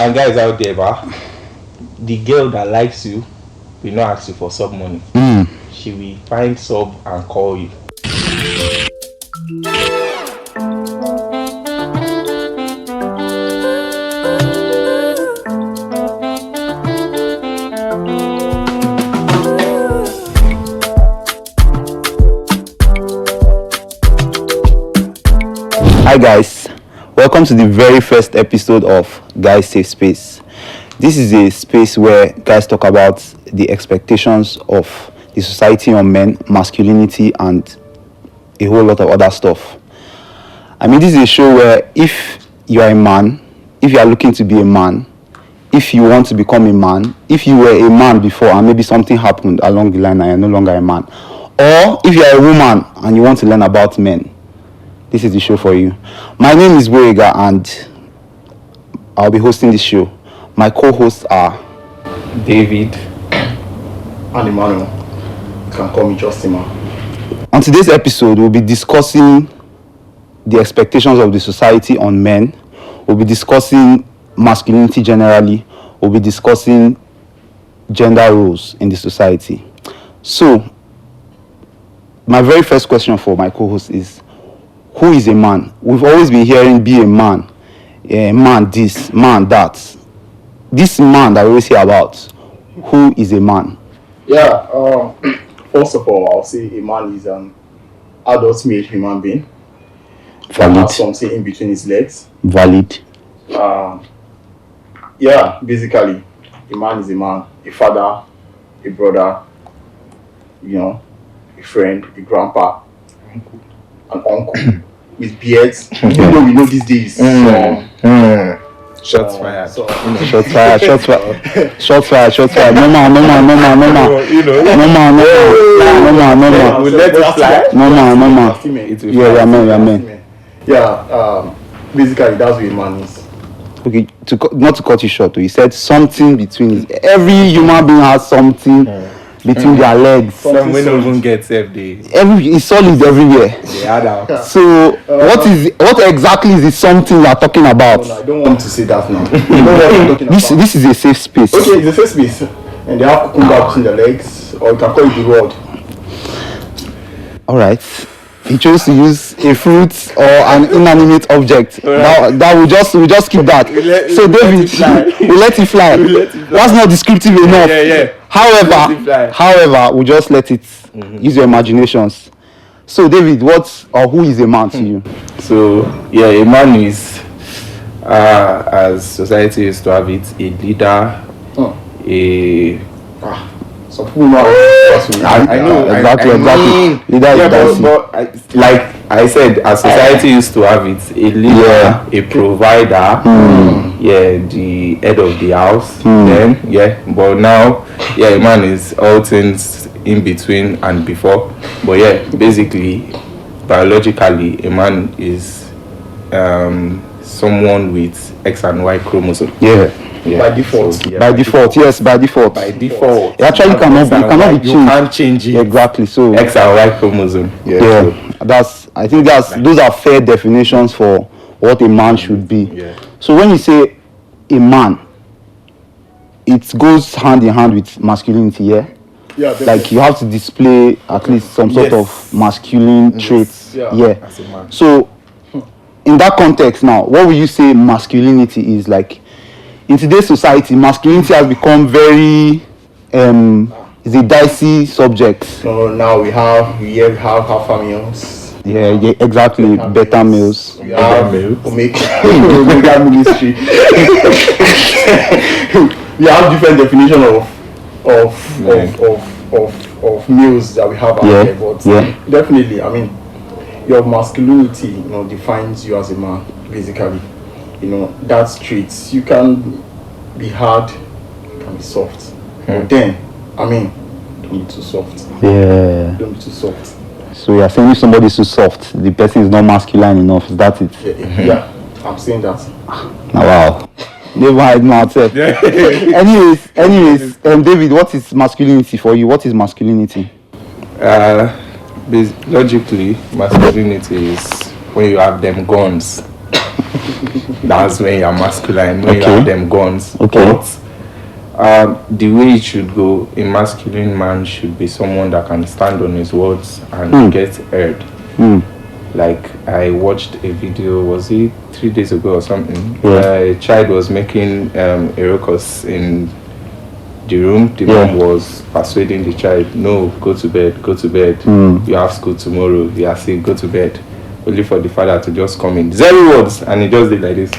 And guys out there, the girl that likes you will not ask you for sub money. She will find sub and call you. Hi guys, welcome to the very first episode of Guys Safe Space. This is a space where guys talk about the expectations of the society on men, masculinity, and a whole lot of other stuff. I mean, this is a show where if you are a man, if you are looking to be a man, if you want to become a man, if you were a man before and maybe something happened along the line and you're no longer a man, or if you are a woman and you want to learn about men, this is the show for you. My name is Boyega and I'll be hosting this show. My co-hosts are David and Emmanuel. You can call me JustEmmah. On today's episode, we'll be discussing the expectations of the society on men. We'll be discussing masculinity generally. We'll be discussing gender roles in the society. So, my very first question for my co-host is, who is a man? We've always been hearing be a man this, man that. This man that we always hear about, who is a man? Yeah, first of all, I'll say a man is an adult male human being. Valid. Has something in between his legs. Valid. Yeah, basically, a man is a man. A father, a brother, a friend, a grandpa, an uncle with beards. You know, we know these days. shots fired. Shots fired. No man. You know. No man. We'll let it fly. No man. It will Yeah, fly. we are men. Yeah, basically, that's what a man is. Okay, not to cut you short, you said something between. Every human being has something between their legs. Some will not even get safe. It's solid everywhere. They add out. So, what exactly is the something you are talking about? No, I don't want to say that now. You know what I'm talking about. This is a safe space. Okay, it's a safe space. And they have cucumber between the legs, or you can call it the rod. Alright. He chose to use a fruit or an inanimate object. That we just keep that. So David, we let it fly. That's not descriptive enough. Yeah. However, we just let it use your imaginations. So David, who is a man to you? So a man is, as society used to have it, a leader, Some people know. I know Exactly. Leader is dancing. but like I said, as society used to have it, a leader, a provider, the head of the house. But now, a man is all things in between and before. But basically, biologically, a man is someone with X and Y chromosome. By default. By default. It actually cannot be changed. You can't change it. Exactly. So X and Y chromosome. I think those are fair definitions for what a man should be. So when you say a man, it goes hand in hand with masculinity. Like you have to display at least some sort of masculine traits. As a man. So in that context now, what will you say masculinity is like? In today's society, masculinity has become very is a dicey subject. So now we have alpha males. Yeah, exactly. Beta males. We have Omega ministry. We have different definition of males that we have out there, but definitely, I mean, your masculinity, defines you as a man, basically. That's traits. You can be hard, you can be soft. But then, don't be too soft. Yeah. Don't be too soft. So you are saying if somebody is too soft, the person is not masculine enough. Is that it? Yeah, I'm saying that. Wow. Never hide myself. Anyways, David, what is masculinity for you? What is masculinity? Logically, masculinity is when you have them guns That's when you're masculine, when you Okay. have them guns. Okay. But the way it should go, a masculine man should be someone that can stand on his words and get heard. Like I watched a video, was it 3 days ago or something? Where a child was making a ruckus in the room. The mom was persuading the child, no, go to bed, go to bed. You have school tomorrow. You are sick, go to bed. Only for the father to just come in. 0 words, and he just did like this.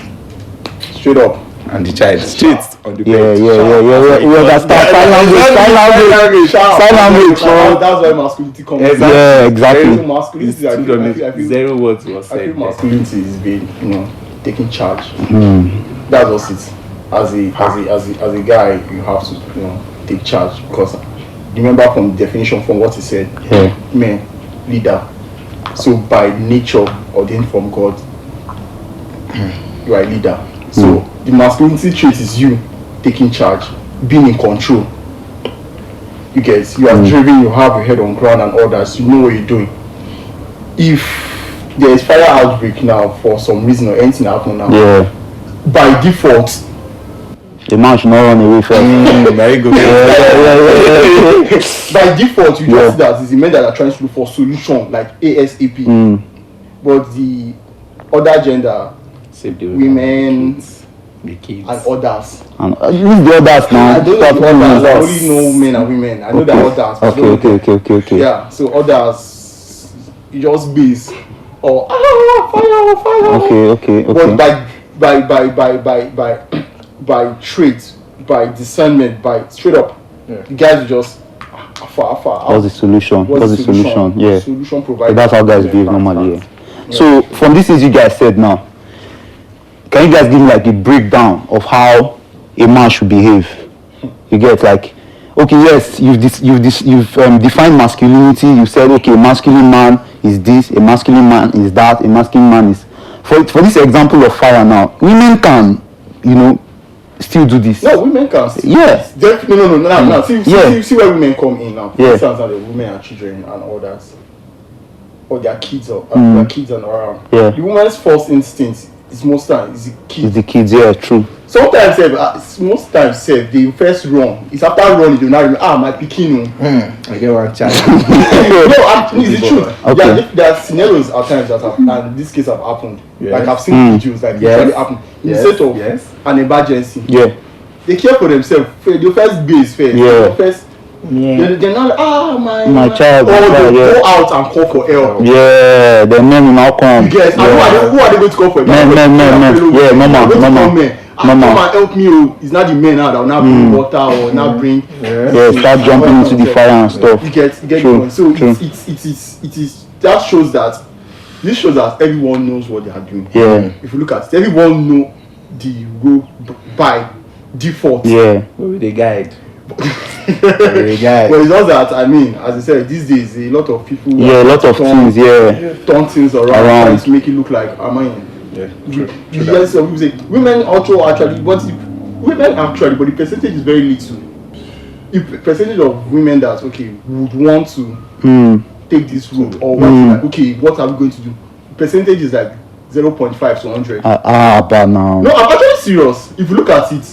Straight up. And the child straight on the bed. We understand. Sign language. That's why masculinity comes. Yeah, exactly. So masculinity, I feel 0 words was I said. feel masculinity is being, taking charge. That's what it. As a guy, you have to, take charge, because remember from the definition from what he said, man, leader. So by nature, ordained from God, you are a leader. So the masculinity trait is you taking charge, being in control. You guys, you are driven, you have your head on ground and others, you know what you're doing. If there is fire outbreak now for some reason or anything happen now, by default, the man should not run away first. Very good. By default, you just see that it's the men that are trying to look for solution like ASAP. But the other gender, Save the women, the kids, and others. And leave the others now. I don't know the others. I only know men and women. I know the others. But I don't know Okay. Yeah, so others, you just base or fire. Okay. But by trait, by discernment, by straight up, the guys just far. What's the solution? Yeah. Solution So provided. that's how guys behave normally. Yeah. So from these things you guys said now, can you guys give me like a breakdown of how a man should behave? You get like, okay, yes, you've defined masculinity. You said, okay, a masculine man is this, a masculine man is that, a masculine man is. For this example of fire now, women can, still do this. No, women can. Yeah. No. See where women come in now. For Yeah. instance, the women and children and others, or their kids their kids and around. Yeah. The woman's first instinct is most times the kids. It's the kids, yeah, true. Sometimes, most times, they first run. It's after running they now remember, my pikin. I get one child. No, it's the truth. Okay. There are scenarios at times that have, and in this case have happened. Yes. Like I've seen videos like literally happen in the set of an emergency. Yeah. They care for themselves. The first base first. Yeah. They're not My child. Or they go out and call for help. Yeah, the men will now come. Yes, and who are they going to call for help? Men. Yeah, normal. Come and help me. It's not the men now that will not bring water or not bring. Yeah, start jumping into the fire and stuff. You get True, going. So true. it is that shows that everyone knows what they are doing. Yeah. If you look at it, everyone know the rule by default. Yeah. Where they guide? But it's not that, as I said, these days a lot of people Yeah, a lot of things, turn things around, trying to make it look like True. Yes, some people say women actually, but the percentage is very little. The percentage of women that would want to take this route or what are we going to do? The percentage is like 0.5 to 100. But now. No, I'm actually serious. If you look at it,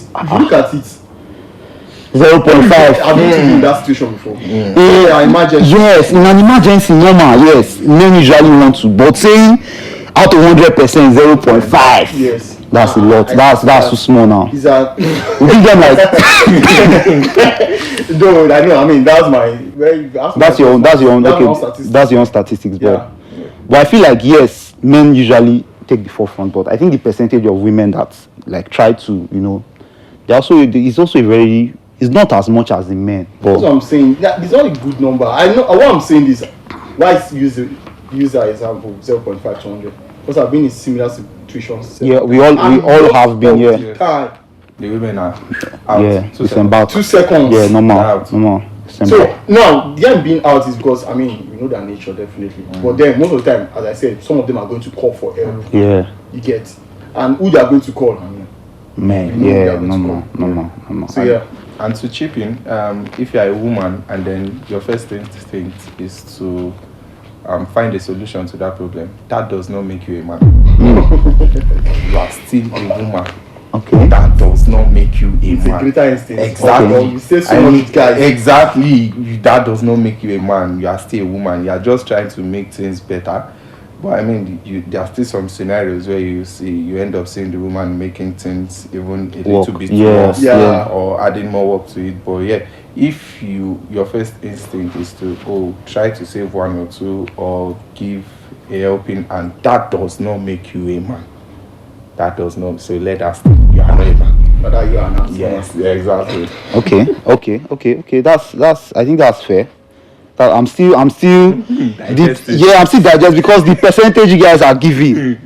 0.5. I've been in that situation before. Emergency. Yes, in an emergency, normal. Yes, men usually want to, but saying out of 100%, 0.5. Yes. That's a lot. That's too small now. Is that? We give them like. No, I know. That's my. That's your own statistics, Yeah. But I feel like yes, men usually take the forefront, but I think the percentage of women that like try to, it's not as much as the men. But that's what I'm saying. It's not a good number. I know what I'm saying is why use that example 0.5 to 100 because I've been in similar situations. Yeah, we all have been. Yeah. Time. The women are out. Yeah, it's about 2 seconds. Yeah, normal. So now them being out is because we know their nature definitely. But then most of the time, as I said, some of them are going to call for help. Yeah. You get, and who they are going to call? Men. Yeah, normal. So yeah. And to chip in, if you are a woman and then your first instinct is to find a solution to that problem, that does not make you a man. You are still a woman. Okay. That does not make you a It's man. a greater instinct. Exactly. Okay. You say so much, guys. Exactly. That does not make you a man. You are still a woman. You are just trying to make things better. But I mean, there are still some scenarios where you end up seeing the woman making things even a little bit worse, or adding more work to it. But yeah, if your first instinct is to try to save one or two or give a helping, and that does not make you a man. That does not. So let us. You are not a man. But that you are not. Yes. Yeah, exactly. Okay. That's. I think that's fair. That I'm still Digesting. I'm still digest because the percentage you guys are giving,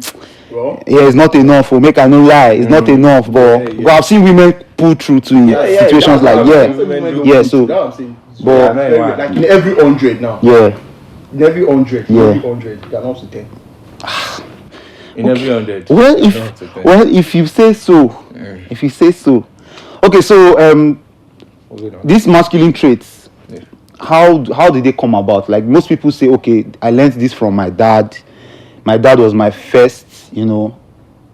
Well, it's not enough. For make I no lie, it's not enough. But Yeah. I've seen women pull through to situations like So, that I'm saying. but Like in every 100 now. yeah. In every 100, Yeah. every 100, they are not to 10. In every 100. Well, not to 10. if you say so, okay. So Moving on. these masculine traits. Yeah. How did they come about? Like most people say, okay, I learned this from my dad. My dad was my first,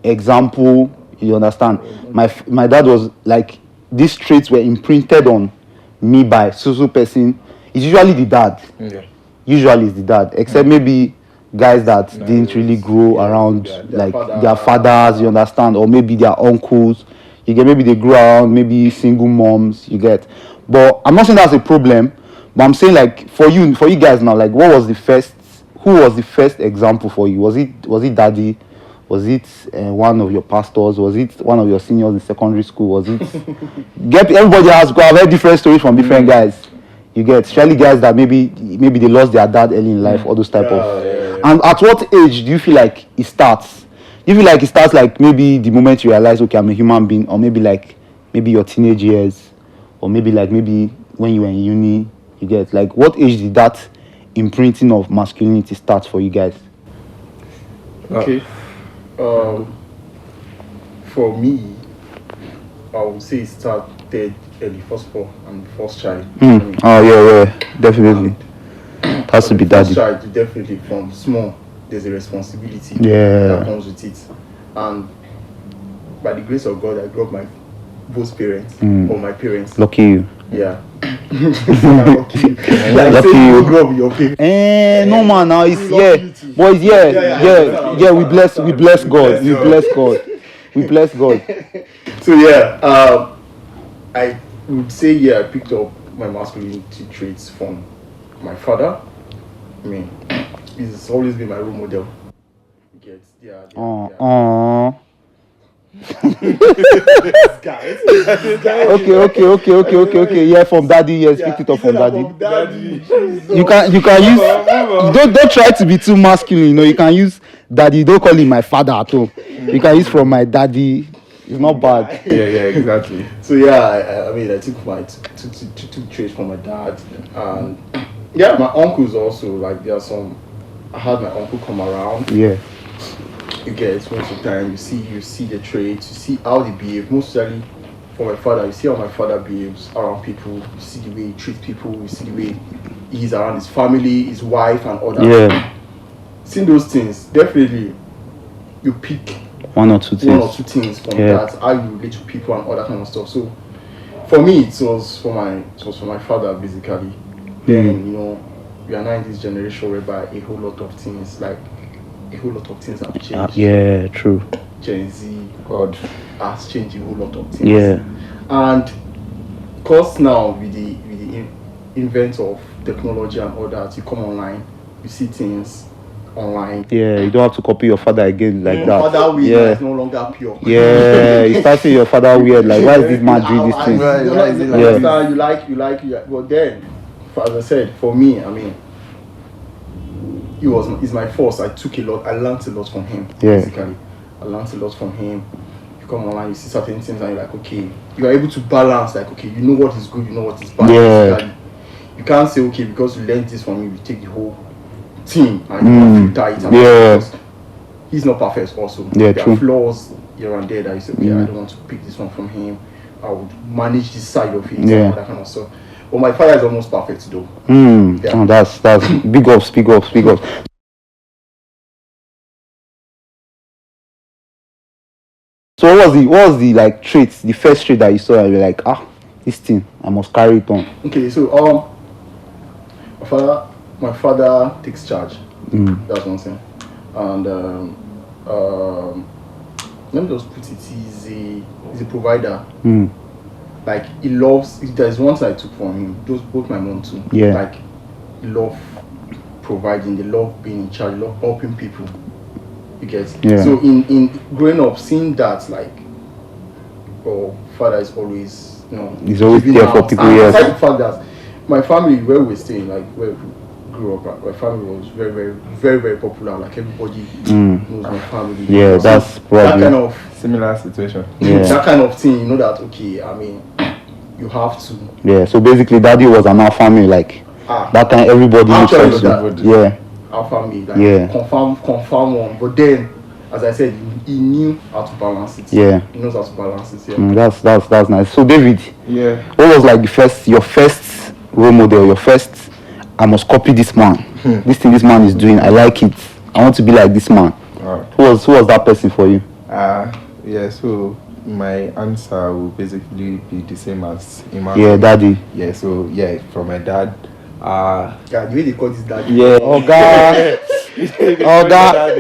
example. You understand? My dad was like, these traits were imprinted on me by so person. It's usually the dad. Yeah. Usually it's the dad, except maybe guys that didn't really grow around like their fathers. You understand? Or maybe their uncles. You get, maybe they grew around maybe single moms. You get. But I'm not saying that's a problem. But I'm saying, like, for you guys now, like, who was the first example for you? Was it daddy? Was it one of your pastors? Was it one of your seniors in secondary school? Was it everybody has got very different stories from different guys. You get, especially guys that maybe they lost their dad early in life, all those type of. And at what age do you feel like it starts? Do you feel like it starts like maybe the moment you realize, okay, I'm a human being, or maybe your teenage years, or maybe when you were in uni? You get, like, what age did that imprinting of masculinity start for you guys? Okay. For me, I would say it started early. First of all, I'm the first child. Oh yeah, definitely. Has to be daddy. First child, definitely from small. There's a responsibility that comes with it, and by the grace of God, I grew up my both parents or my parents. Lucky you. Yeah. Lucky you. Grow up with your parents. No man, now it's boys. We bless God. We bless God. So yeah, I would say I picked up my masculinity traits from my father. I mean, he's always been my role model. You get, Okay. Yeah, from daddy. Yes, picked it up from daddy. You can use. Don't try to be too masculine. You can use daddy. Don't call him my father at all. You can use from my daddy. It's not bad. Yeah, exactly. So I mean, I took my took traits from my dad, and my uncles also. Like, there are some. I had my uncle come around. Yeah. You get, most of the time you see the traits, you see how they behave. Mostly for my father, you see how my father behaves around people. You see the way he treats people. You see the way he's around his family, his wife, and all that. Yeah. Seeing those things, definitely you pick one or two things from that, how you relate to people and all that kind of stuff. So for me, it was for my father, basically. Then we are now in this generation whereby a whole lot of things have changed. Yeah, true. Gen Z, God, has changed a whole lot of things. Yeah. And because now with the invent of technology and all that, you come online, you see things online. Yeah, you don't have to copy your father again like that. Father weird is no longer pure. Yeah, you start seeing your father weird, like, why is this man doing this thing? You like. But then, as I said, for me, I mean, he's my first. I learned a lot from him. Basically, I learned a lot from him. You come online, you see certain things, and you're like, okay, you are able to balance. Like, okay, you know what is good, you know what is bad. Basically. You can't say, okay, because you learned this from me, you take the whole team and you filter it. Because he's not perfect. Also, there are flaws here and there that you say, okay, I don't want to pick this one from him. I would manage this side of it, and all that kind of stuff. Well, my father is almost perfect though. Yeah. Oh, that's big ups. So what was the like traits, the first trait that you saw and you're like, this thing, I must carry it on? Okay, so my father takes charge. That's one thing. And let me just put it, he's a provider. Like he loves, there's one thing I took from him, both my mom too. Yeah. Like he love providing, they love being in charge, they love helping people. You get? Yeah. So in growing up, seeing that, like, father is always, he's always there for people. Yes. Aside the fact that my family, where we're staying, like where we grew up, my family was very, very, very, very popular. Like everybody knows my family. Yeah, so that's probably that kind of similar situation. Yeah. That kind of thing, that okay. I mean, you have to. Yeah. So basically, daddy was an our family, like that kind. Everybody looks up to. Yeah. Our family, like confirm one. But then, as I said, he knew how to balance it. Yeah. He knows how to balance it. Yeah. That's nice. So David, what was like your first role model, your first, I must copy this man. This thing this man is doing, I like it. I want to be like this man. Who was that person for you? So my answer will basically be the same as Emma. Yeah, daddy. Yeah, so from my dad. The way they call this daddy. Yeah. Oh God.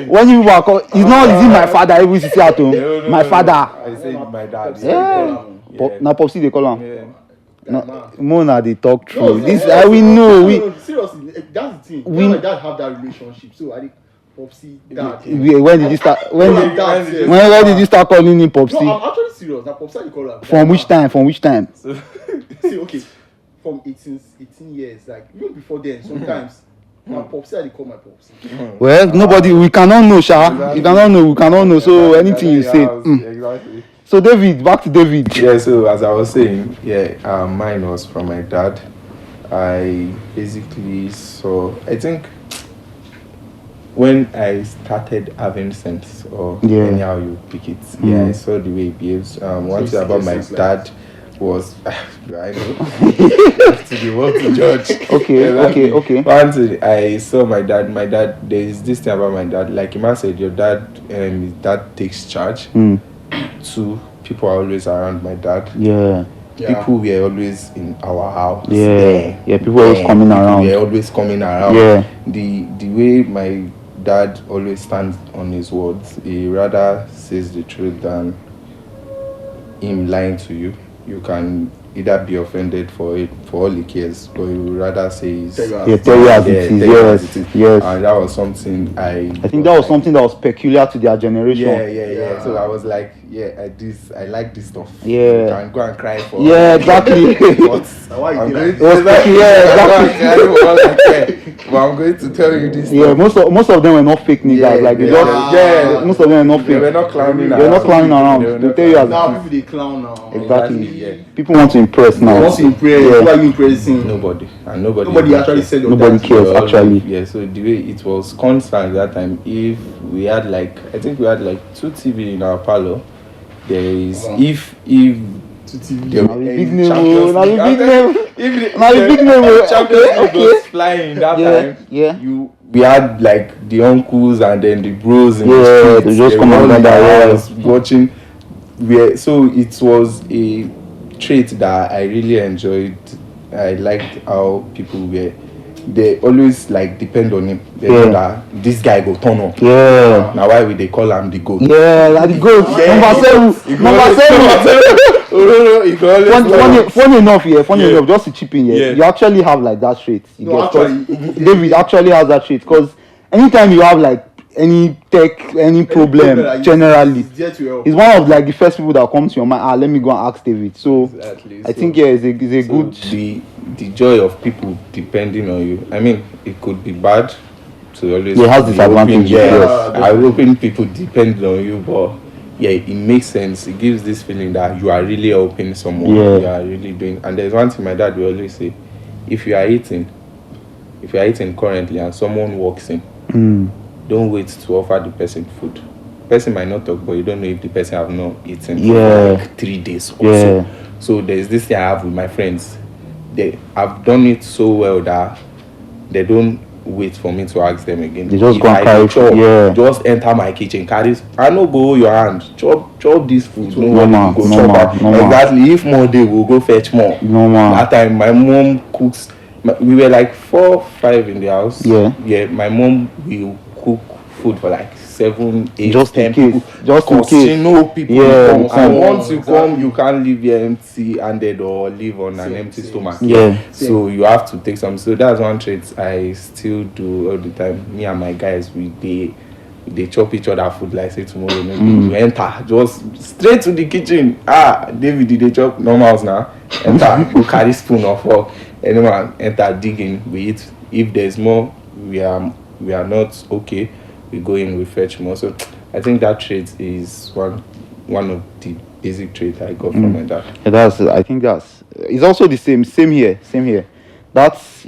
When you walk, it's not easy. My father, every see at home. My father. I say my dad. Yeah. Now Popsy they call him. Yeah. No, Mona they talk true. No, This we know. Seriously, that's the thing. Me and my dad have that relationship. So I think Popsy dad. When did you start? When did you start calling him Popsy? No, I'm actually serious. That Popsy you call him. From which time? See, okay, from 18 years, like even before then, sometimes. Now Popsy, I call my Popsy. Well, nobody. We cannot know, Sha. We cannot know. So anything you say. Exactly. So David, back to David. Yeah. So as I was saying, mine was from my dad. I basically saw. I think when I started having sense, or anyhow you pick it, I saw the way he behaves. One thing about my dad was I know to the world to judge. Okay. One thing I saw my dad. There is this thing about my dad. Like Iman said, your dad, his dad takes charge. 2 people are always around my dad. Yeah. People were always in our house. Yeah. People were always coming around. They were always coming around. Yeah. The way my dad always stands on his words, he rather says the truth than him lying to you. You can either be offended for it, for all he cares, but he would rather say tell you as it is. Yes. And that was something I think that was something that was peculiar to their generation. Yeah. So I was like, I like this stuff. Yeah. You can go and cry for. Yeah, exactly. But I'm going to tell you this. Yeah, most of them were not fake niggas. Most of them were not fake. They were not clowning around. They were not clowning around. They tell you as now people they clown now. Exactly. Yeah. People want to impress now. They want to impress. Who are you impressing? Nobody actually said your nobody dad. cares actually. Yeah, so the way it was constant that time, if we had I think we had 2 TV in our parlor, there is if there were any big name. Champions League was flying that time. Yeah. We had the uncles and then the bros in the streets. They just come and watching. So it was a trait that I really enjoyed. I liked how people were. They always depend on him. They know that this guy go turn up. Yeah. Now why would they call him the goat? Yeah, like the goat. Number 7. Funny enough, just to chip in here, you actually have that trait. David actually has that trait because anytime you have any tech, any problem, generally, he's one of the first people that comes to your mind. Let me go and ask David. So exactly. I think it's a good. The joy of people depending on you. I mean, it could be bad to always. It has disadvantages. I hoping people depend on you, but it makes sense. It gives this feeling that you are really helping someone. You are really doing. And there's one thing my dad will always say: if you are eating currently and someone walks in. Don't wait to offer the person food. The person might not talk, but you don't know if the person have not eaten for 3 days or so. So there's this thing I have with my friends. I've done it so well that they don't wait for me to ask them again. They just If go and I carry dey chop, yeah. just enter my kitchen, carry. I no go hold your hand. Chop this food. Normal, Go normal, chop that. normal. Exactly. If more day, we'll go fetch more. Normal. That time, my mom cooks. We were like 4, 5 in the house. Yeah. Yeah. My mom will cook food for like 7, 8, Just 10 in case. people. Just in Cause case. you know people Yeah, come. we And come. once you come, you can't leave here empty-handed or live on an empty stomach. Yeah. So you have to take some. So that's one trait I still do all the time. Me and my guys, they chop each other food like say tomorrow. Maybe you enter just straight to the kitchen. David, did they chop normals now? Enter, go carry spoon or fork. Anyone enter digging. We eat. If there's more, we are not okay. We go in, we fetch more. So I think that trait is one of the basic traits I got from my dad. Yeah, I think it's also the same here. That's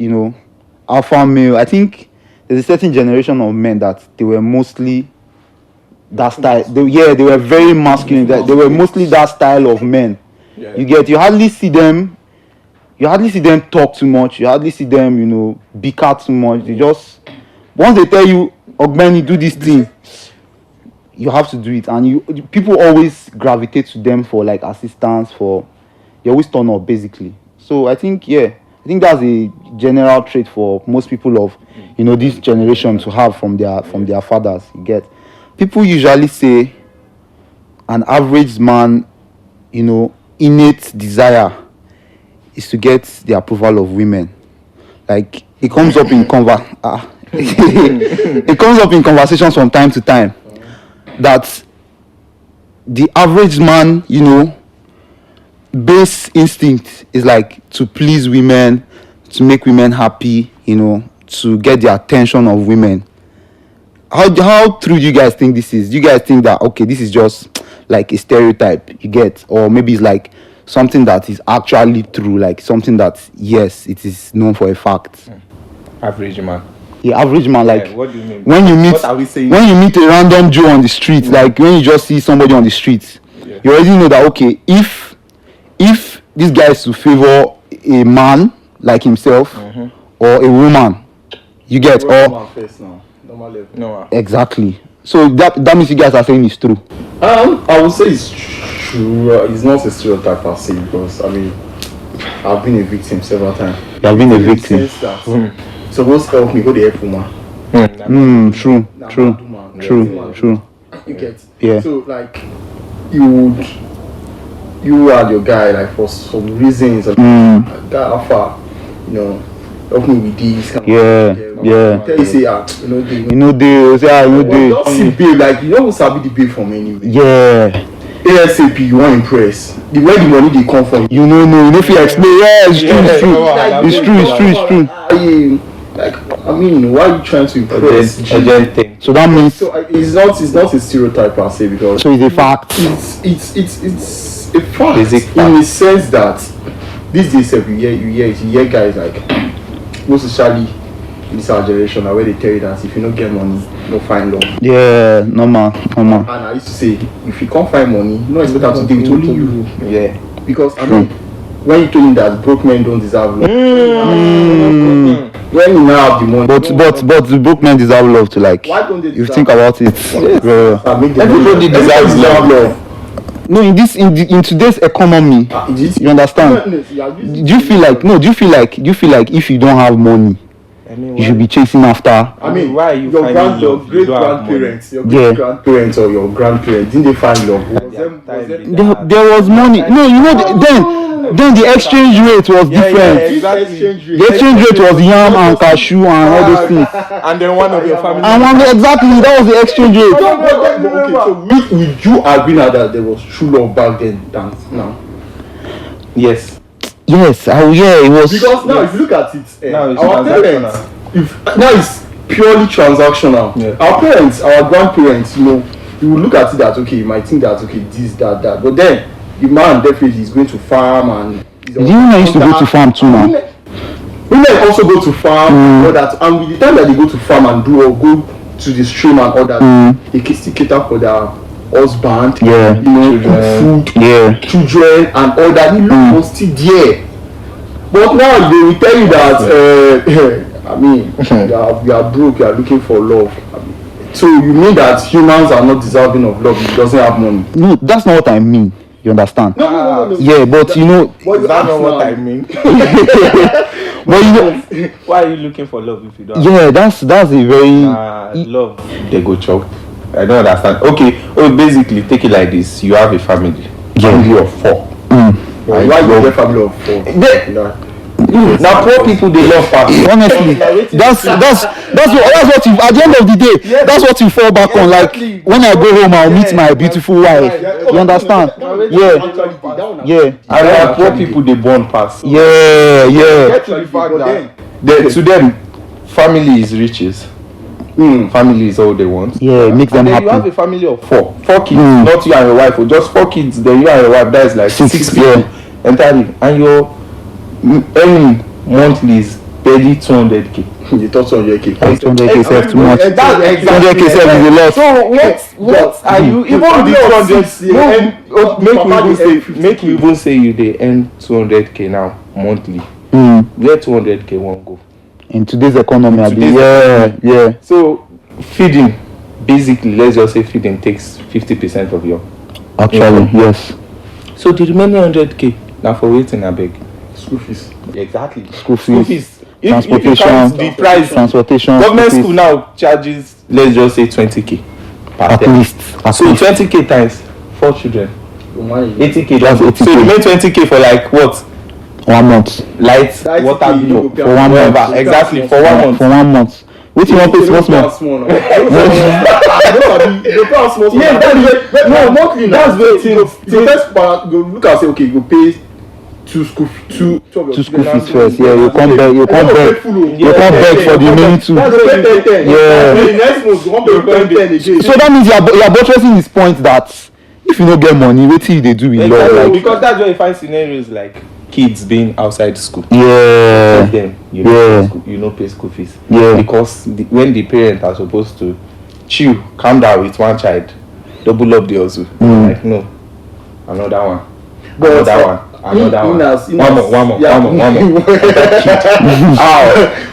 alpha male. I think there's a certain generation of men that they were mostly that style. They were very masculine. That they were mostly that style of men. Yeah. You hardly see them talk too much. You hardly see them bicker too much. They just once they tell you, Ogbeni, do this thing, you have to do it, and people always gravitate to them for like assistance. You always turn up basically. So I think that's a general trait for most people of this generation to have from their fathers. You get, people usually say an average man, innate desire is to get the approval of women. Like it comes up in it comes up in conversations from time to time that the average man, base instinct is like to please women, to make women happy, to get the attention of women. How true do you guys think this is? Do you guys think that this is just like a stereotype you get, or maybe it's like something that is actually true, like something that yes, it is known for a fact? Average man. Yeah, average man, like what do you mean? when you meet What are we saying? when you meet a random Joe on the street, like when you just see somebody on the street, you already know that if this guy is to favor a man like himself or a woman, you get No. exactly. So that means you guys are saying it's true. I would say it's true. It's not a stereotype per se, because I've been a victim several times. You have been a victim. Supposed to help me go the help woman. True. You get. Yeah. So like you and your guy, like for some reasons, guy alpha, help me with this. Yeah. Tell you say just see babe, like sabi the babe from anywhere. Yeah. ASAP, you want impress. The way the money they come from. You know if you explain, it's true. Like why are you trying to impress? So that means it's not a stereotype per se, because so it's a fact. It's a fact. Basic fact. In the sense that these days you hear guys like, most especially in this our generation, where they tell you that if you don't get money, you don't find love. Yeah, normal. And I used to say, if you can't find money, you don't expect them to give it to only you. Yeah. Because when you told him that broke men don't deserve love, when you now have the money, but the broke men deserve love to, like, why don't they you deserve think about it. everybody deserves love. No, in today's economy, you understand? Do you feel like if you don't have money, you should be chasing after? Why are you your great grandparents, or your grandparents, didn't they find love? There was money. No, then the exchange rate was different. The exchange rate was yam and cashew and all those things. And then one of your family. Exactly, that was the exchange rate. Okay, so would you agree now that there was true love back then than now? Yes. Yes, it was. Because now, if you look at it, now it's our parents, now it's purely transactional. Yeah. Our parents, our grandparents, you will look at it that you might think that this, that, but then the man definitely is going to farm and. Women used to go to farm too now. Women also go to farm, all that, and with the time that they go to farm and go to the stream and all that, they can still cater for their husband, children, food, children, and all that. The love was still there. But now they will tell you that, I mean, you are broke, you are looking for love. So you mean that humans are not deserving of love if he doesn't have money? No, that's not what I mean. You understand? No. Yeah, but you know, Is that not what I mean? but you know, Why are you looking for love if you don't? yeah, that's a very Love. They go chop. I don't understand. Okay. Oh, basically, take it like this. You have a family. Family of 4. Why you get family of 4? Now poor people they love fast. honestly. That's what you at the end of the day. That's what you fall back on. Like when I go home, I'll meet my beautiful wife. You understand? Yeah. And now poor people they born fast. Yeah. Get to the fact that to them, family is riches. Family is all they want. Yeah, it makes them then happy. you have a family of 4 kids, not you and your wife, or just 4 kids. Then you and your wife, that is like 6 people entirely, and your earning monthly is barely 200k. You thought 200k. 200k self too much. That's exactly 200k self is a lot. So what are you even the 200? Make you even say you they earn 200k now monthly. Where 200k won't go? In today's economy, yeah. So feeding, basically, let's just say feeding takes 50% of your. Actually, yes. So the remaining 100k now for waiting a big School fees. exactly. School fees, If you transportation, count the price, transportation. government school school now charges, let's just say 20k per at term. least. So 20k times 4 children, 80k. That's 80K. So you make 20k for like what? 1 month. Light, That's water 80K, bill you go pay for 1 1 month. month. Exactly for 1 month. For 1 month. Which you want to pay small? No, monthly. That's very The first part, go look and say, okay, you go pay 2 school fees first. Yeah, you come back. You come back for the remaining 2. Yeah. The next month, you want to pay 10 again. So that means you are buttressing his point that if you don't get money, wait till they do with law. Exactly, Like, because that's where you find scenarios like kids being outside school. yeah. Them, you know, pay school fees. Yeah. Because when the parents are supposed to chill, calm down with one child, double up the hustle. Like no, another one, another one.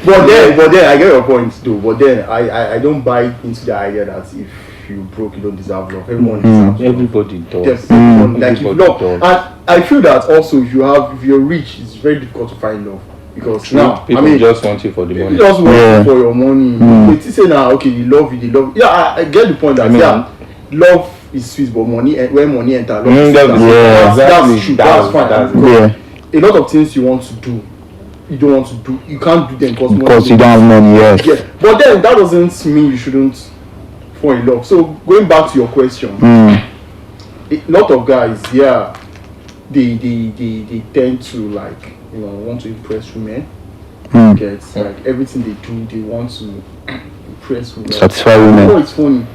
But then I get your point too. But then I don't buy into the idea that if you broke, you don't deserve love. Everyone deserves love. Everybody does. Yes, everyone, like if Everybody love, does. and I feel that also if you're rich, it's very difficult to find love because now People just want you for the money. you just want for your money. They say now, okay, you love it, they love. Yeah, I get the point that love is sweet, but money when money enter, love is sweet. That's true. That's fine. A lot of things you want to do, you don't want to do. You can't do them Because you don't have money. Yes. Yeah, but then that doesn't mean you shouldn't fall in love. So going back to your question, a lot of guys, they tend to like want to impress women. Get like everything they do, they want to impress women. Satisfy women. You know, it's funny.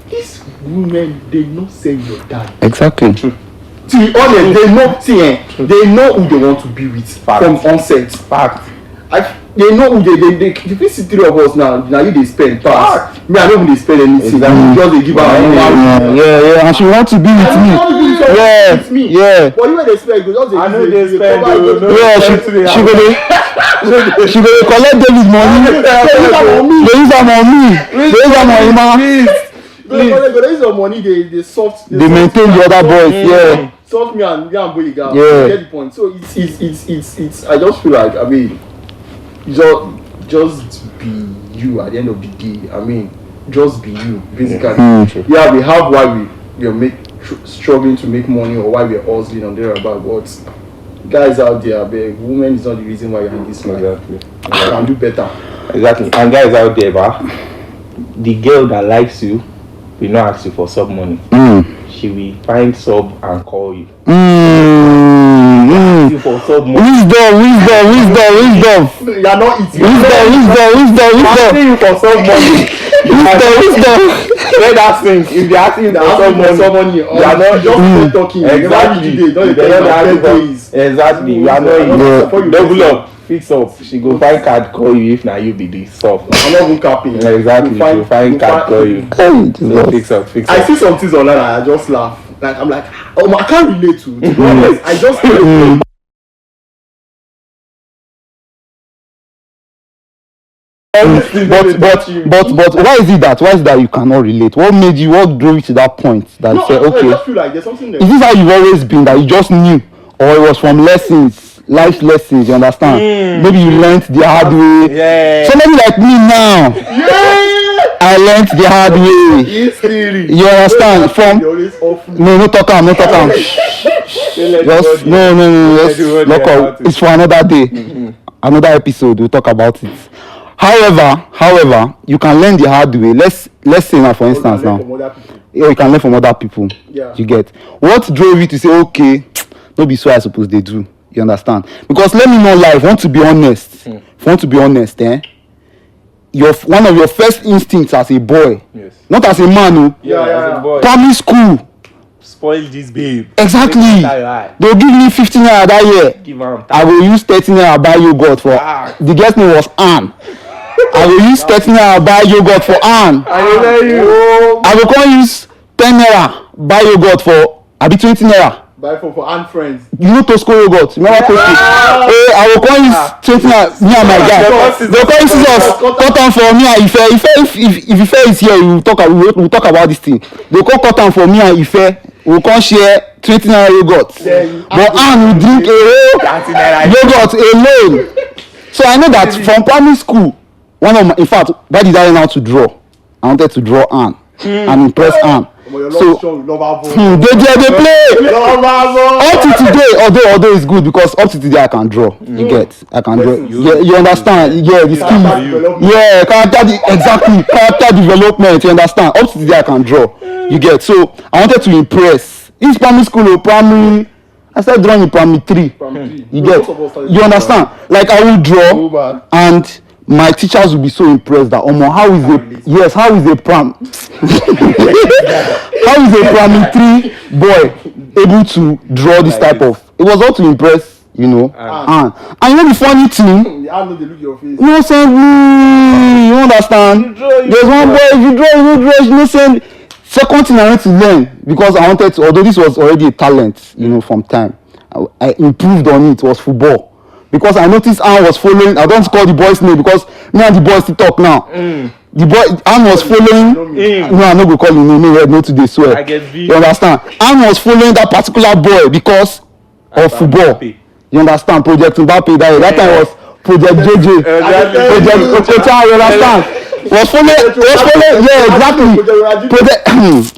These women, they not say your dad. Exactly. To be honest, they know who they want to be with from onset. Fact. They know who they if it's 3 of us now you they spend pass. Me, I don't even spend anything. Just they give her Yeah, and she want to be with me. Yeah. But you when they spend, you just I know they spend. Yeah, she go collect David money. They use am on me. They use am on Ima. They use your money. They soft. They maintain the other boys. Yeah. Soft me and Boyega. Yeah. You get the point. So it's. I just feel like just be you at the end of the day. I mean, just be you, basically. Yeah, we have why we are struggling to make money or why we are hustling on there about, but guys out there, women is not the reason why you're in this life. Exactly. You can do better. Exactly. And guys out there, the girl that likes you will not ask you for sub money. She will find sub and call you. Ask you for sub money. Wisdom. You're not eating. Wisdom. Asking you for sub money. Wisdom. Say that thing. If they ask you for sub money, you are not just talking. Exactly. You are not double up. Fix up. She go find card call you if now you be the soft. I'm not even capping. Exactly. She go find card call you. So fix up. I see some things online and I just laugh. Like I'm like, I can't relate to be honest. I just But why is it that you cannot relate? What drove you to that point that you said, okay, I just feel like there's something there. is this how you've always been, that you just knew, or it was from life lessons, you understand? Maybe you learned the hard way. Yeah. Somebody like me now. I learned the hard way. You understand? No talk am. Just no. Just lock up. It's for another day. Another episode. We'll talk about it. However, you can learn the hard way. Let's say now, for instance, now. Yeah, you can learn from other people. Yeah. You get. What drove you to say, okay, don't be so I suppose they do. You understand? Because let me know life. Want to be honest. One of your first instincts as a boy, yes, not as a man, as a boy, primary school, spoil this babe. Exactly. They'll give me 15 naira that year. I will use 13 naira buy yogurt for. The guest name was Anne. I will use 13 naira buy yogurt for Anne. I will come use 10 naira buy yogurt for. I be 20 naira. Buy for Anne friends. You know Tosco yogurt. Remember Tosco? I will come use 20 naira. Me and my guy. They'll come use scissors. Cut on for me and Ife. If Ife is here, we'll talk about this thing. They'll come cut on for me and Ife. We'll come share 20 naira yogurt. But Anne will drink a yogurt alone. So I know that from primary school, in fact, why did I learn how to draw? I wanted to draw Anne and impress Anne. So they play up to today. Although it's good because up to today I can draw. You get, I can draw. You understand? Yeah, the skill. Yeah, character development. You understand? Up to today I can draw. You get. So I wanted to impress. In primary school or primary, I started drawing in primary 3. You get. You understand? Like I will draw and my teachers will be so impressed that how is a primary 3 boy able to draw this type of. It was all to impress, and you know the funny thing. No send me, you understand? There's one boy, if you draw, no send. Second thing I went to learn, because I wanted to, although this was already a talent, from time, I improved on it, was football. Because I noticed Anne was following. I don't call the boy's name because me and the boys still talk now. The boy Anne was following. No, I'm not gonna call him name. No today, swear. I get you understand? Anne was following that particular boy because of football. Mbappe. You understand? Project Mbappe. That time was Project JJ. Project Okocha. You understand? Was following. Yeah, exactly.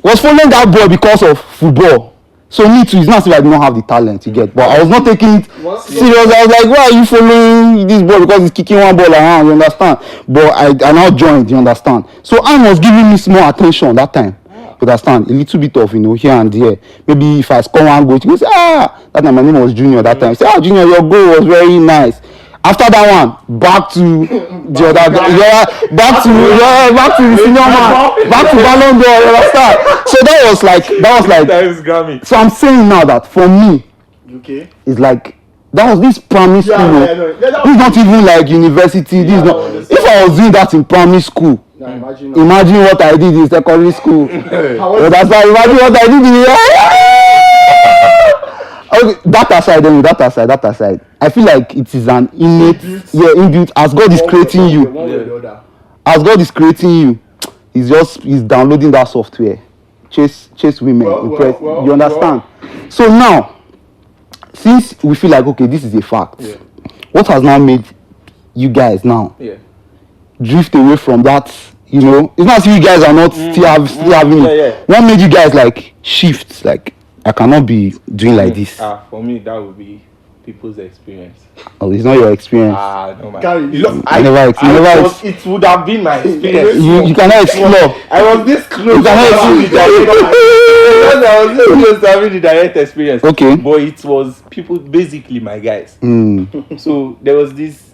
Was following that boy because of football. So me too, it's not as if I do not have the talent, you get. But I was not taking it serious. I was like, why are you following this ball? Because he's kicking one ball around, you understand? But I now joined, you understand? So Anne was giving me small attention that time. You understand? A little bit of, here and there. Maybe if I score one goal, she goes, that time my name was Junior that time. Say, Junior, your goal was very nice. After that one, back to the other guy, back to the senior man, back to Ballon d'Or, you understand? So that was like. So I'm saying now that for me, it's like that was this primary school. This is not even like university. This is not. If I was doing that in primary school, imagine what I did in secondary school. That's why imagine what I did in. Okay, that aside. I feel like it is an innate, inbuilt. As God is creating you, he's downloading that software. Chase women, impress. You understand? So now, since we feel like this is a fact, what has now made you guys now drift away from that? It's not as if you guys are not still having it. What made you guys like shift? Like, I cannot be doing like this. For me, that would be people's experience. Oh, it's not your experience. No man. It would have been my experience. You cannot explore. I was this close. You cannot explore. I was this close to having the direct experience. Okay. But it was people, basically my guys. So there was this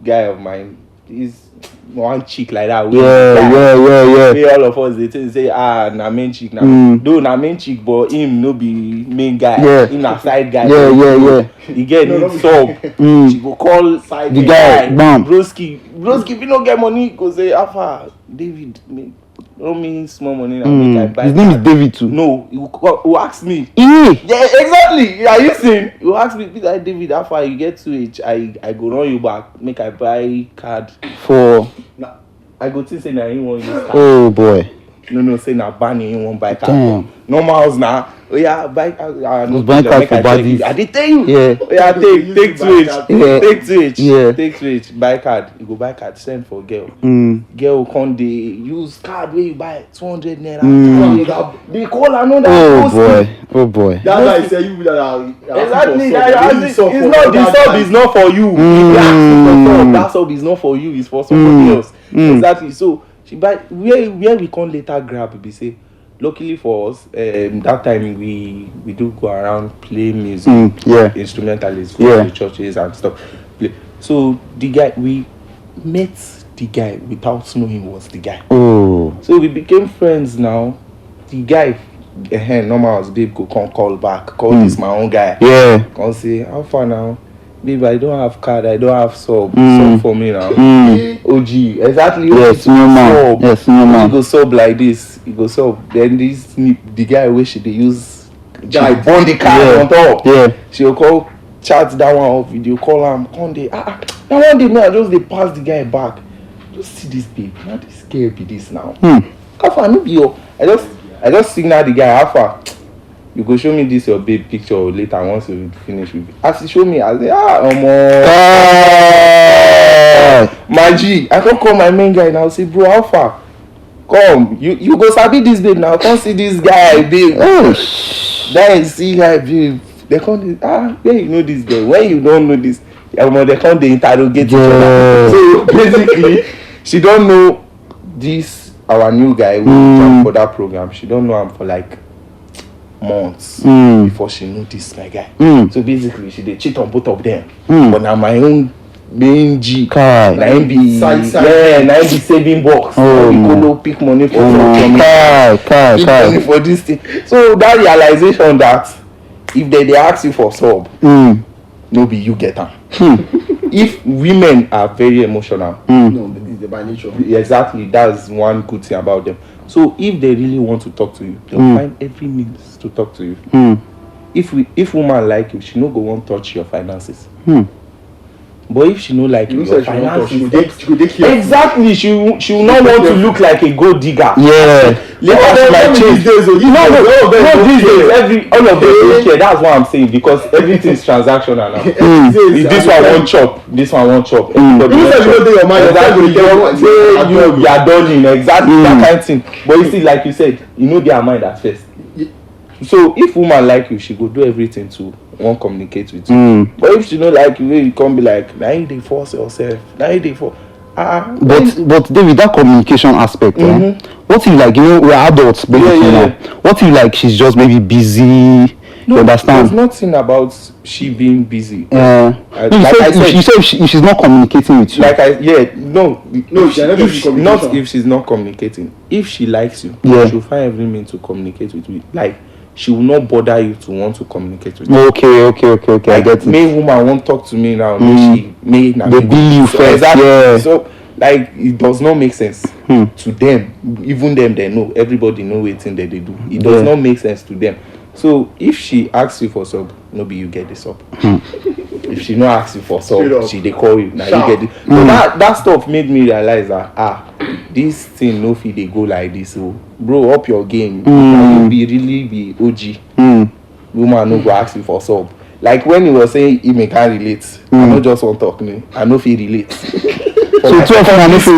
guy of mine. He's one chick like that. Yeah. All of us they say na main chick now. Though na main chick, but him no be main guy. Him na side guy. Yeah. He get need sub. She go call side the guy. Bam. Broski, if you no get money, go say Alpha David. Throw me small money now, make I buy. His name is David too. No, who ask me? Yeah, exactly. Are you saying? You ask me, like David, how far you get to it? I go run you back, make I buy card for. Nah, I go think say na him wan use card. Oh boy. No, say na ban him wan buy card. Damn. Normals now. Oh yeah, buy no buy card for baddies. I did tell you. Yeah. Oh yeah, take to it. Yeah. Take to it. Yeah. Take to it. Buy card. You go buy card. Send for girl. Girl come dey use card where you buy 200 naira. They call another. Oh boy. That's why I say you that exactly. It's not the sub is not for you. That sub is not for you. It's for somebody else. Exactly. So she buy where we can later grab. We say. Luckily for us, that time we do go around play music, instrumentalists, go to the churches and stuff. So the guy, we met the guy without knowing he was the guy. Oh. So we became friends now. The guy, normal as babe go come call back, call this my own guy. Yeah. Come say, how far now? Babe, I don't have card, I don't have sub. Sub for me now. OG, exactly. Yes, no man. Yes, no man. He go sub like this. He go sub. Then the guy wish they use. Guy burn the card on top. Yeah. She will call, chat that one off, video call him. One day, that one day now, just they pass the guy back. Just see this babe. Now this girl be this now. How far no be yo? I just signal the guy. How far? You go show me this your babe picture later once you finish with it. As you show me, I say, my G, I can call my main guy now. Say, bro, how far? Come, you go sabi this babe now. Come see this guy, babe. Then see guy, babe. They come, where you know this girl? When you don't know this, they come they interrogate each other. So basically, she don't know this our new guy who jump for that program. She don't know him for like months before she knew this my guy. So basically she dey cheat on both of them. But now my own main G na him be na him be saving box. We go pick money for money for this thing. So that realization that if they ask you for sub, no be you get am. If women are very emotional, no, it's by nature. Exactly, that's one good thing about them. So if they really want to talk to you, they'll find every means to talk to you. If woman like you, she no go want touch your finances. But if she no like you, your finances, exactly, she will not want to look like a gold digger. Yeah. These days, all of them don't care. That's what I'm saying, because everything is transactional now. If this one won't chop, this one won't chop. Everybody you are dulling, exactly that kind of thing. But you see, like you said, you know their mind at first. So if woman like you, she go do everything to won't communicate with you. But if she don't like you, you can't be like, now you dey force yourself. Now you dey force. But David, that communication aspect, what if like, you know, we're adults basically now. What if like she's just maybe busy? No, you understand? There's nothing about she being busy. You said if she's not communicating with you. Not if she's not communicating. If she likes you, she'll find every means to communicate with you. Like, she will not bother you to want to communicate with you. Okay. Like, I get it. May woman won't talk to me now. They bill you first. Exactly. Yeah. So, like, it does not make sense to them. Even them, they know. Everybody know what thing that they do. It does not make sense to them. So, if she asks you for sub, maybe you get this up. If she not asks you for sub, they call you. Now you get it. So that stuff made me realize that this thing no fit they go like this. So, bro, up your game. You be OG. Woman no go ask you for sub. Like when you were saying he can't relate. I not just want to talk me. I no fit relate. So two of them I no fit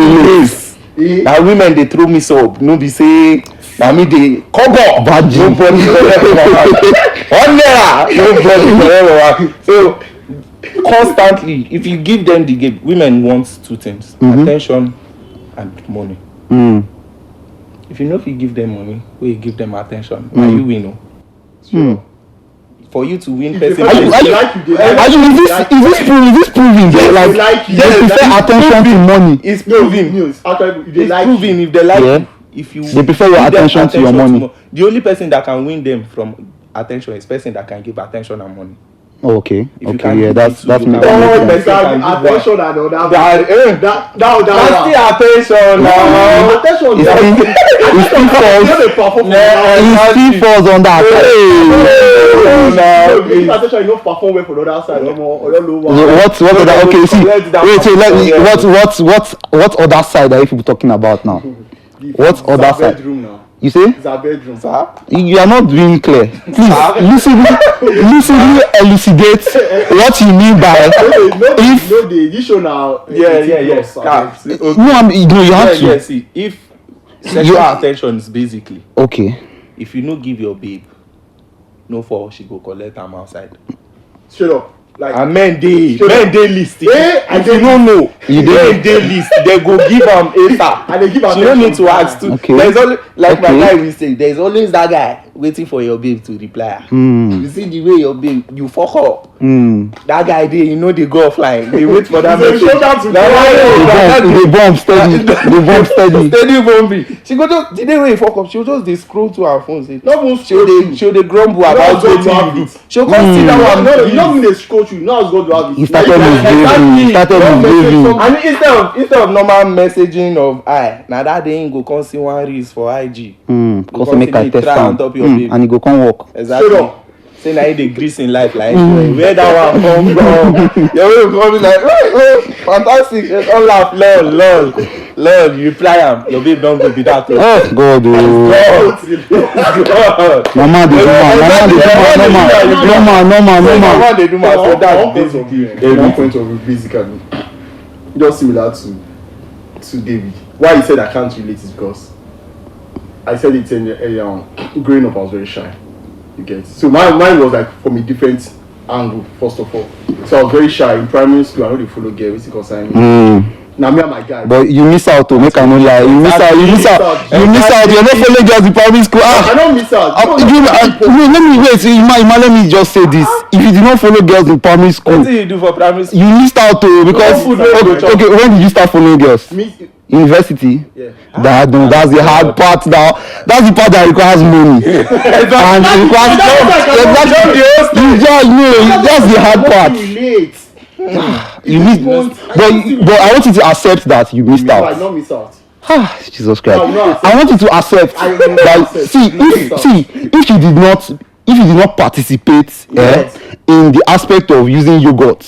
relate. Now women they throw me sub. No be say. Now me they cover. Nobody forever. So constantly, if you give them the game, women want two things: attention and money. If you know if you give them money, or you give them attention, now you win. For you to win, person. Is this proving? Like they prefer attention to money. It's proving. It's proving if they like you. If you they prefer your attention to your money. The only person that can win them from attention is person that can give attention and money. Oh, okay. If you Okay. can Yeah, give that's it to me. you, Oh, Person can give attention and all that. That's That still attention now. attention. It still falls. It still falls on that. If attention, you don't perform well for the other side. What other? Okay, see. Wait. So let me. What other side are you people talking about now? What other side? Bedroom now. You say? It's our bedroom. Sir? You are not being clear. Please, lucidly elucidate what you mean by This show now. No, you have to. Yeah, see, if sexual attention is basically, Okay. if you no give your babe, no for she go collect am outside. Straight up. Like, And men dey list. and You don't know. Men dey list. They go give am ASAP. And they give She don't need to attention. ask too. Okay. There's only like my Okay. guy will say. There's always that guy waiting for your babe to reply. You see the way your babe you fuck up. That guy there, you know they go offline. They wait for that message. They bomb steady. They bomb steady. Steady bombing. She go just the day when you fuck up, she'll just dey scroll to her phone. Say, she'll dey grumble about wetin you do. She'll come see that one. No, you don't mean they scroll you. Now it's going to have it. He started misbehaving. And instead of normal messaging of I, now that day you go come see one reels for IG. Because they make I test try on am. top your babe. And he go come work. Exactly. Say now you dey grease in life like where that one come from? Your way come be like, oh, fantastic. Just all laugh, lol. You reply am, your babe don't go be that close. Oh God, God. Mama dey do my so that's One point of view, basically, just similar to David. Why he said I can't relate is because I said it earlier on. Growing up, I was very shy. You get so mine was like from a different angle. First of all, so I was very shy in primary school. I know they follow girls because I now me and my guy. But you miss out to make I no lie. You miss out. You're not following girls in primary school. I don't miss out. Let me wait. Ima, let me just say this. If you did not follow girls in primary school, What did you do for primary school? you missed out to because okay. When did you start following girls? University. Yeah. That's the hard part now. That's the part that requires money. And it requires that's the hard part. You missed, but I want you to accept that you missed I out. don't miss out. Jesus Christ! No, I want you to accept that. If you did not participate in the aspect of using yogurt,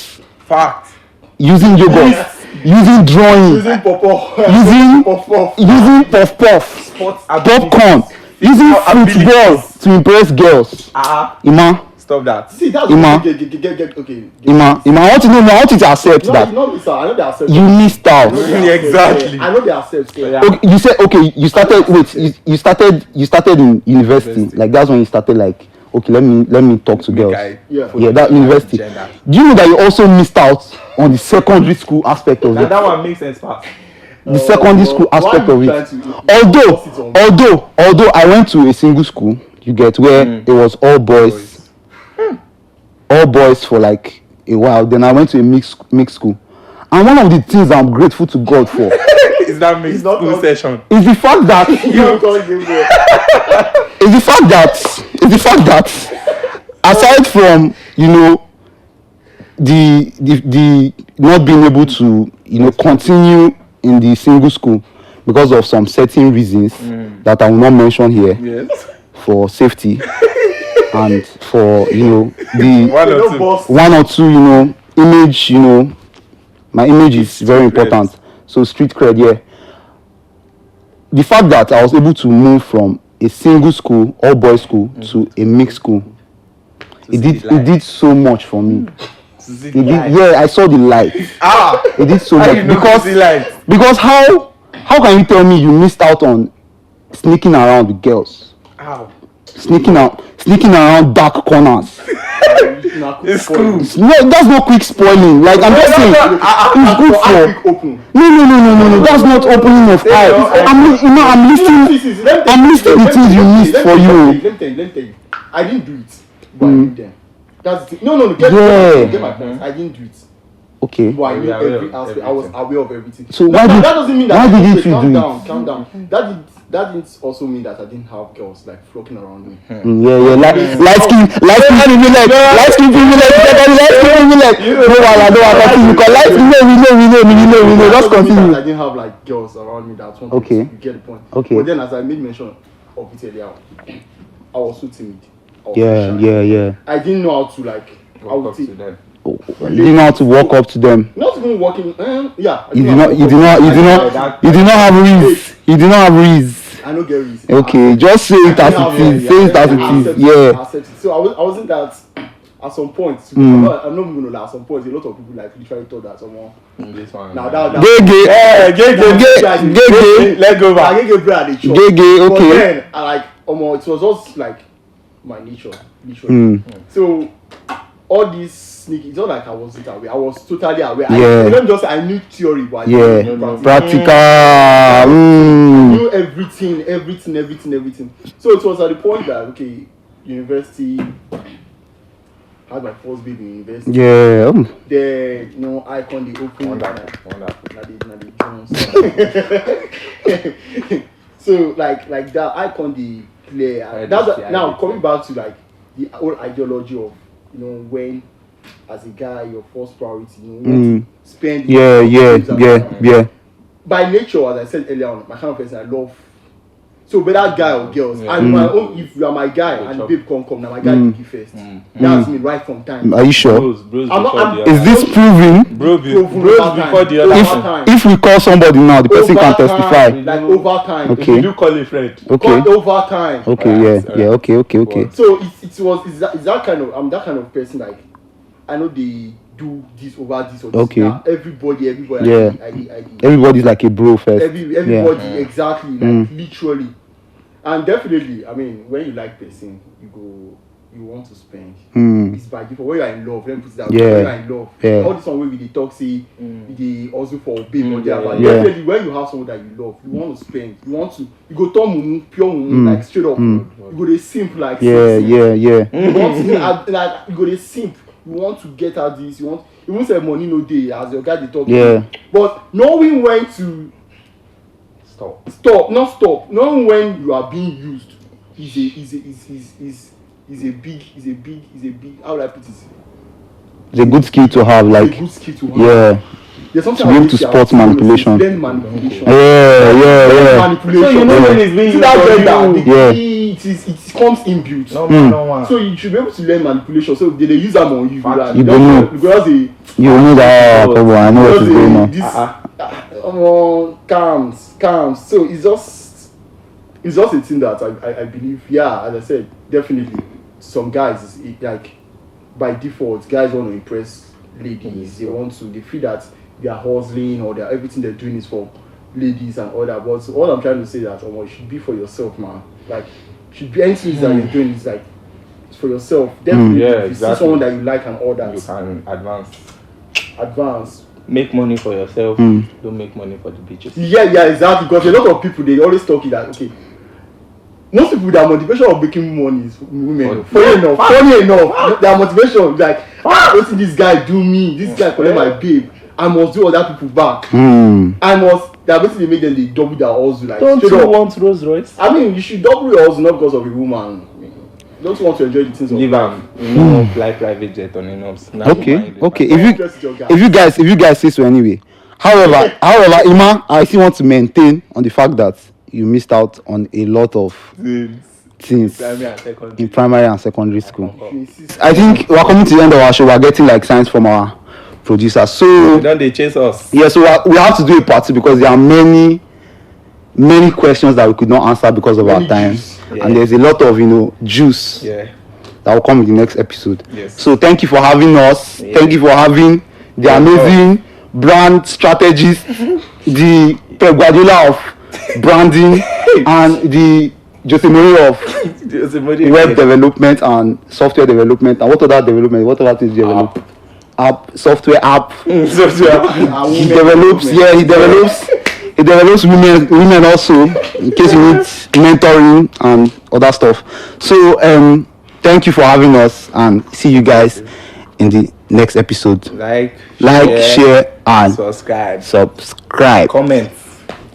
using drawing, Using pop-off. using puff, popcorn, using football to impress girls. Ima. Stop that. See, that's Ima. Okay. Ima, I want you to accept that. No, miss out. I know they accept. You missed out. Exactly. I know they accept. Yeah. Okay, you said okay. You started in university. Like that's when you started. Like okay, let me talk to girls. Yeah, that university. Do you know that you also missed out on the secondary school aspect of it? That one makes sense fast. The secondary school aspect of it. Although I went to a single school, you get where it was all boys for like a while. Then I went to a mixed school, and one of the things I'm grateful to God for Is that mixed school session? is the fact that aside from the not being able to continue in the single school because of some certain reasons that I will not mention here. Yes. For safety and for the One or two. image, my image is very important. So street cred, yeah. The fact that I was able to move from a single school, all boys school, to a mixed school, it did so much for me. I saw the light. It did so much because how can you tell me you missed out on sneaking around with girls? Sneaking around dark corners. It's cool. No, that's not quick spoiling. Like I'm just saying, it's good for. No. That's not opening of eyes. I'm listening the things you missed for you. Let me tell you. I didn't do it, but I did them. That's the thing. No. Get my point. I didn't do it. Okay. But I knew You're aware every of aspect. I was everything. aware of everything. So No, why but did- that doesn't mean that. why didn't you calm do down, it? calm down. That didn't also mean that I didn't have girls like flocking around me. Yeah. Light skin privilege. Light skin privilege. No, I don't want to continue because light skin. We know. Just That doesn't mean continue. that I didn't have like girls around me that wanted Okay. to get the point. Okay. But then, as I made mention of it earlier, I was so timid. I was so Yeah. shy. I didn't know how to like. I Walk would up to say, them. You didn't know how to walk up to them. not even walking. Yeah. I You didn't know how to did not have reason. You did not have reason. I don't get reason. Okay, just say it as it is. Say it as it is. Yeah. Accept it. So I wasn't that. At some point, I'm not even gonna lie. At some point, a lot of people like literally thought that someone. This one. Now that. Gay. Let go back. I get bread at the church. Gay. But Okay. then, I like, it was just like my nature, literally. So all these sneaky, it's not like I wasn't aware. I was totally aware. Yeah. I knew theory, but I Yeah. didn't know Practical. I knew everything. So it was at the point that university. Had my first baby in university. Yeah. The icon the open. Wonderful. So like that icon the play. Now coming back to like the whole ideology of when as a guy your first priority when to spend. Yeah. By nature, as I said earlier on, my kind of person I love. So whether guy or girls, and my own, if you are my guy and babe come now my guy will give first. That's me right from time. Are you sure? Bros Is this proving? bros before the other one. If we call somebody now, the person can testify. Like over time. Okay. You do call a friend. Okay. Over time. Okay. Yeah. Okay. So it's that kind of I'm that kind of person like I know they do this over this or this. Okay. Now, everybody. Yeah. Everybody's like a bro first. Everybody exactly like literally, and definitely. I mean, when you like person, you want to spend. It's by default. When you are in love, let me put it that way. Yeah. When you are in love, Yeah. all this one way with the toxic, the also for babe or there. But Yeah. definitely, when you have someone that you love, you want to spend. You go turn mumu, pure mumu, like straight up. You go dey simp like. Yeah. You want to like you go dey simp. You want to get out this. You won't say money no day as your guy dey talk. Yeah. But knowing when to not stop. Knowing when you are being used is a big. How would I put it? It's a good skill to have. Like. It's a good skill to have. Yeah. There's something To be able to spot manipulation. Then manipulation. Yeah. Manipulation. So you know when it's being See that used gender, Yeah. it comes inbuilt. No. So you should be able to learn manipulation. So they use them on you. You don't know. Because You know that. Come on, I know what is going on. Calms. So it's just a thing that I believe. Yeah, as I said, definitely. Some guys like by default, guys want to impress ladies. They feel that they are hustling or everything they're doing is for ladies and all that. But all I'm trying to say is that it should be for yourself, man. Like, should be anything that you're doing is like it's for yourself. Definitely, if you see someone that you like and all that, You can advance. make money for yourself. Don't make money for the bitches. Yeah, exactly. Because a lot of people they always talk that most people their motivation of making money is women. Funny enough, their motivation is like, what did this guy do me? This guy collect my babe. I must do other people back. They're basically make them they double their hustle. Like, Don't you want Rolls Royce? I mean, you should double your hustle not because of a woman. Don't want to enjoy the things of Leave them. Fly private jet on enough. Okay. If you guys say so anyway. However, Ima, I still want to maintain on the fact that you missed out on a lot of things in primary and secondary school. I think we're coming to the end of our show. We're getting like signs from our producer. So don't they chase us? Yeah, so we have to do a part 2 because there are many questions that we could not answer because of our time. And there's a lot of juice that will come in the next episode. Yes. So thank you for having us. Thank you for having the amazing brand strategist, the Pep Guardiola of branding, and the JustEmmah of web development and software development and what other things do you develop? Software app. He develops women also in case you need mentoring and other stuff. So thank you for having us and see you guys in the next episode. Like, share, and subscribe. Comment.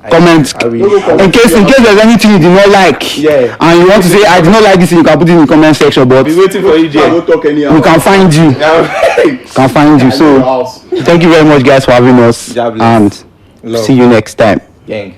In case there's anything you do not like, and you want to say I did not like this, you can put it in the comment section. But be waiting for you, Jay. We can find you. So thank you very much, guys, for having us, and see you next time. Gang.